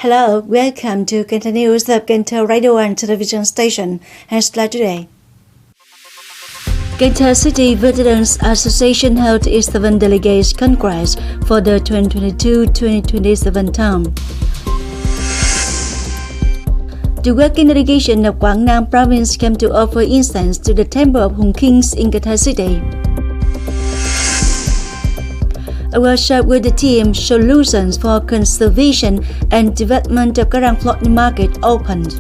Hello, welcome to Cần Thơ News of Cần Thơ Radio and Television Station. Headline today. Cần Thơ City Veterans Association held its 7th Delegation Congress for the 2022-2027 term. The working delegation of Quảng Nam province came to offer incense to the temple of Hùng Kings in Cần Thơ City. A workshop with the theme Solutions for Conservation and Development of Garang Floating Market opened.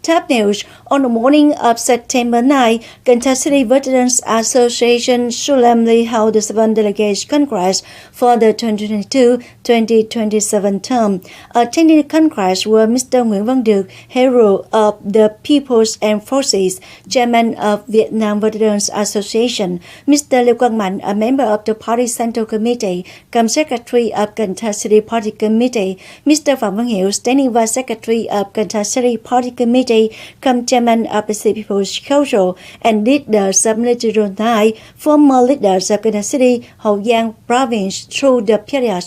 Top news. On the morning of September 9, Cần Thơ City Veterans Association solemnly held the 7th Delegation Congress for the 2022-2027 term. Attending the Congress were Mr. Nguyễn Văn Được, Hero of the People's Armed Forces, Chairman of Vietnam Veterans Association, Mr. Lê Quang Mạnh, a member of the Party Central Committee, come Secretary of Cần Thơ City Party Committee, Mr. Phạm Văn Hiểu, Standing Vice Secretary of Cần Thơ City Party Committee, come Chairman of the City People's Council, and leaders of Military 9, former leaders of Cần Thơ City, Hậu Giang Province through the period.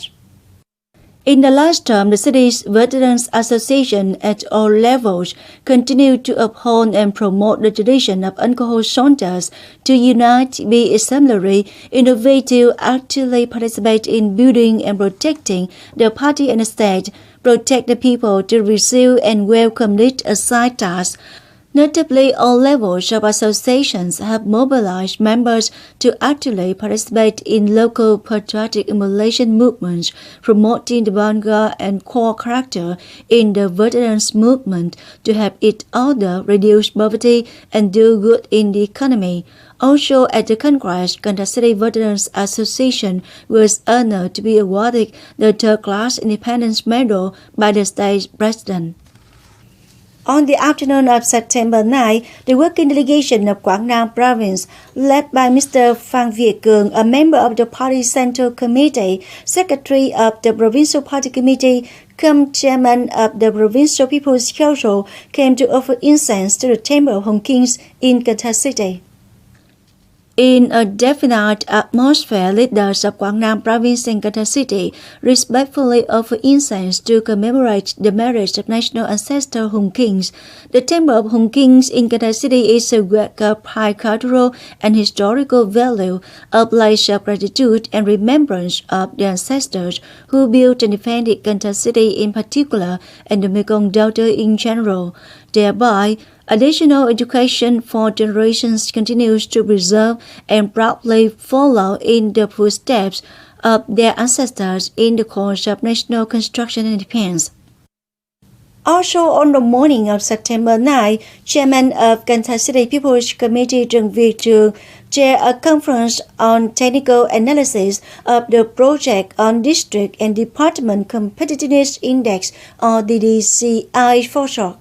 In the last term, the city's Veterans Association at all levels continued to uphold and promote the tradition of alcohol soldiers to unite, be exemplary, innovative, actively participate in building and protecting the party and the state, protect the people to receive and welcome lead assigned tasks. Notably, all levels of associations have mobilized members to actively participate in local patriotic emulation movements, promoting the vanguard and core character in the veterans movement to help each other reduce poverty and do good in the economy. Also, at the Congress, Cần Thơ City Veterans Association was honored to be awarded the third-class Independence Medal by the state president. On the afternoon of September 9, the working delegation of Quảng Nam Province, led by Mr. Phan Việt Cường, a member of the Party Central Committee, Secretary of the Provincial Party Committee, come Chairman of the Provincial People's Council, came to offer incense to the temple of Hùng Kings in Cần Thơ City. In a definite atmosphere, leaders of Quảng Nam Province and Cần Thơ City respectfully offer incense to commemorate the marriage of national ancestor Hùng Kings. The temple of Hùng Kings in Cần Thơ City is a work of high cultural and historical value, a place of gratitude and remembrance of the ancestors who built and defended Cần Thơ City in particular and the Mekong Delta in general. Thereby, additional education for generations continues to preserve and proudly follow in the footsteps of their ancestors in the course of national construction and defense. Also on the morning of September 9, Chairman of Cần Thơ City People's Committee Trần Việt Trường chaired a conference on technical analysis of the project on District and Department Competitiveness Index, or DDCI for short.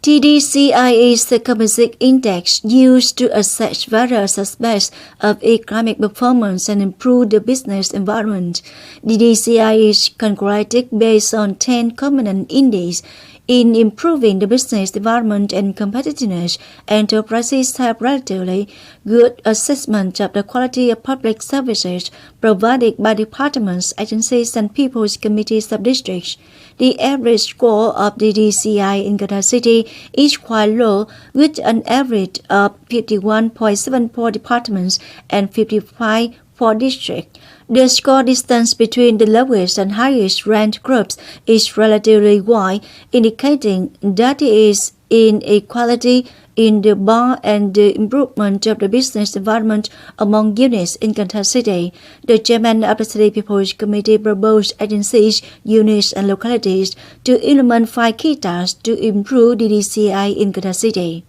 DDCI is the composite index used to assess various aspects of economic performance and improve the business environment. DDCI is calculated based on 10 component indices. In improving the business environment and competitiveness, enterprises have relatively good assessment of the quality of public services provided by departments, agencies, and people's committees of districts. The average score of DDCI in Cần Thơ City is quite low, with an average of 51.7 for departments and 55 for districts. The score distance between the lowest and highest ranked groups is relatively wide, indicating that there is inequality in the bar and the improvement of the business environment among units in Cần Thơ City. The Chairman of the City People's Committee proposed agencies, units, and localities to implement 5 key tasks to improve DDCI in Cần Thơ City.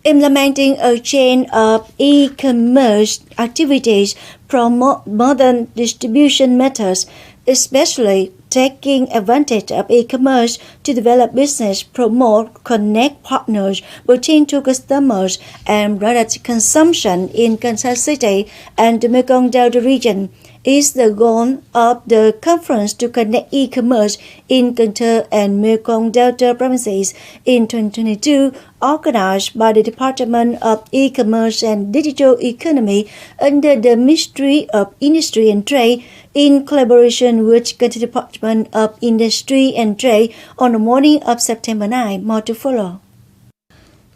Implementing a chain of e-commerce activities promote modern distribution methods, especially taking advantage of e-commerce to develop business, promote, connect partners between two customers, and product consumption in Cần Thơ City and the Mekong Delta region. is the goal of the conference to connect e-commerce in Cần Thơ and Mekong Delta provinces in 2022, organized by the Department of E-commerce and Digital Economy under the Ministry of Industry and Trade, in collaboration with the Department of Industry and Trade on the morning of September 9. More to follow.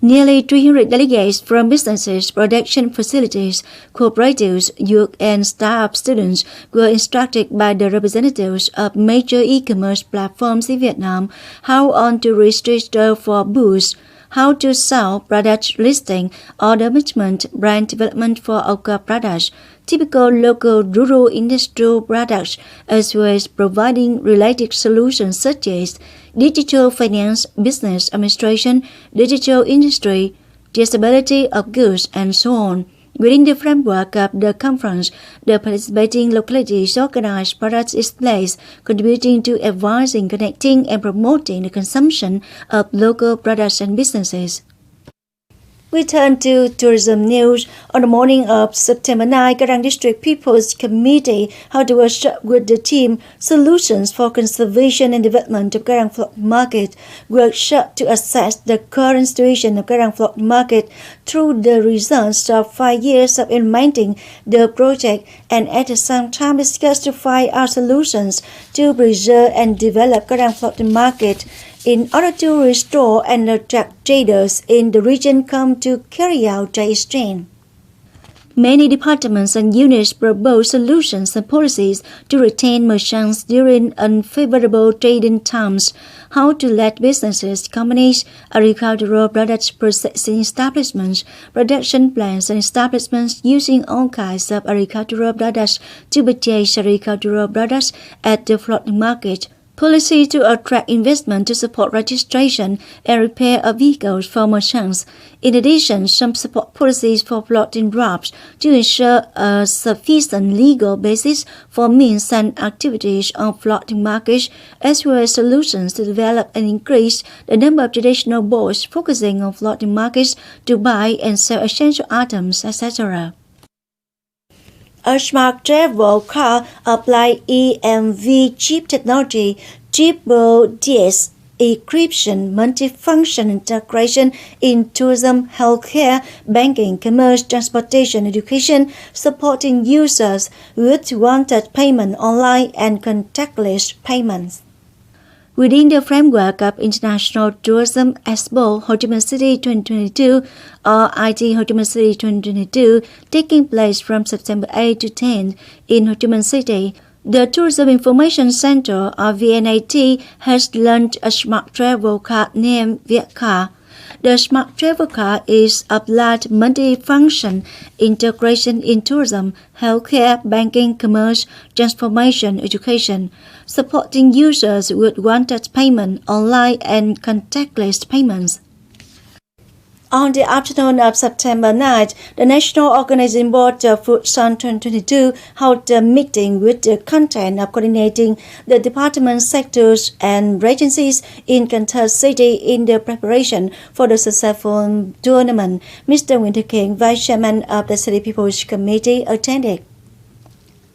Nearly 300 delegates from businesses, production facilities, cooperatives, youth and startup students were instructed by the representatives of major e-commerce platforms in Vietnam how on to register for booths, how to sell product listing, order management, brand development for local products, typical local rural industrial products, as well as providing related solutions such as digital finance, business administration, digital industry, traceability of goods, and so on. Within the framework of the conference, the participating localities organized product displays, contributing to advising, connecting, and promoting the consumption of local products and businesses. We turn to tourism news. On the morning of September 9, Garang District People's Committee held a workshop with the team Solutions for Conservation and Development of Garang Flock Market, workshop to assess the current situation of Garang Flock Market through the results of 5 years of implementing the project, and at the same time discuss to find out solutions to preserve and develop Garang Flock Market in order to restore and attract traders in the region come to carry out trade exchange. Many departments and units propose solutions and policies to retain merchants during unfavorable trading times, how to let businesses, companies, agricultural products processing establishments, production plants and establishments using all kinds of agricultural products to purchase agricultural products at the flock market, policy to attract investment to support registration and repair of vehicles for merchants. In addition, some support policies for floating drops to ensure a sufficient legal basis for means and activities on floating markets, as well as solutions to develop and increase the number of traditional boats focusing on floating markets to buy and sell essential items, etc. A smart travel car applies EMV chip technology, triple DS encryption, multifunction integration in tourism, healthcare, banking, commerce, transportation, education, supporting users with one-touch payment online and contactless payments. Within the framework of International Tourism Expo Ho Chi Minh City 2022, or IT Ho Chi Minh City 2022, taking place from September 8 to 10 in Ho Chi Minh City, the Tourism Information Center, or VNAT, has launched a smart travel card named Vietcar. The smart travel card is applied multi-function integration in tourism, healthcare, banking, commerce, transformation, education, supporting users with one-touch payment, online and contactless payments. On the afternoon of September 9, the National Organizing Board of Food Sun 2022 held a meeting with the content of coordinating the department sectors and agencies in Cần Thơ City in the preparation for the successful tournament. Mr. Nguyễn King, Vice Chairman of the City People's Committee, attended.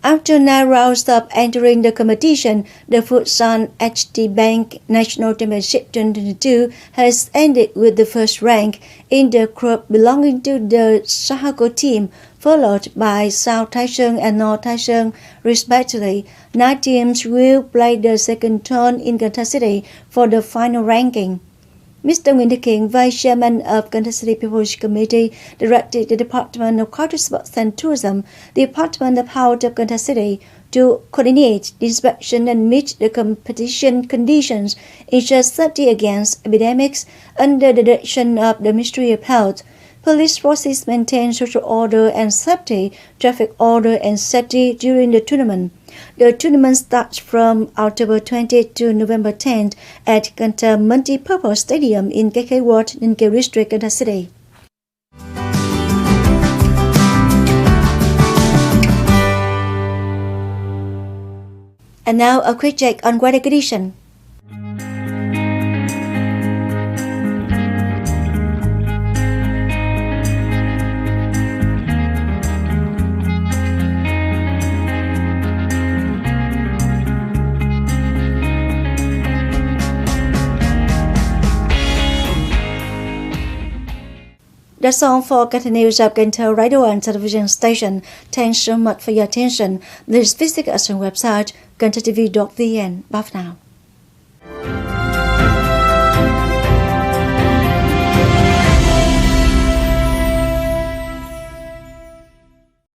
After 9 rounds of entering the competition, the Futsal HD Bank National Championship 2022 has ended with the first rank in the group belonging to the Sahako team, followed by South Tai Sơn and North Tai Sơn, respectively. 9 teams will play the second turn in Cần Thơ City for the final ranking. Mr. Nguyễn King, Vice Chairman of Cần Thơ City People's Committee, directed the Department of Culture, Sports and Tourism, the Department of Health of Cần Thơ City, to coordinate the inspection and meet the competition conditions, ensure safety against epidemics under the direction of the Ministry of Health. Police forces maintain social order and safety, traffic order and safety during the tournament. The tournament starts from October 20 to November 10 at Cần Thơ Multi-Purpose Stadium in KK Ward, Ninh Kiều District, Cần Thơ City. And now a quick check on weather condition. That's all for Cần Thơ News of Cần Thơ Radio and Television Station. Thanks so much for your attention. Please visit us on website kenthtv.vn. Bye for now.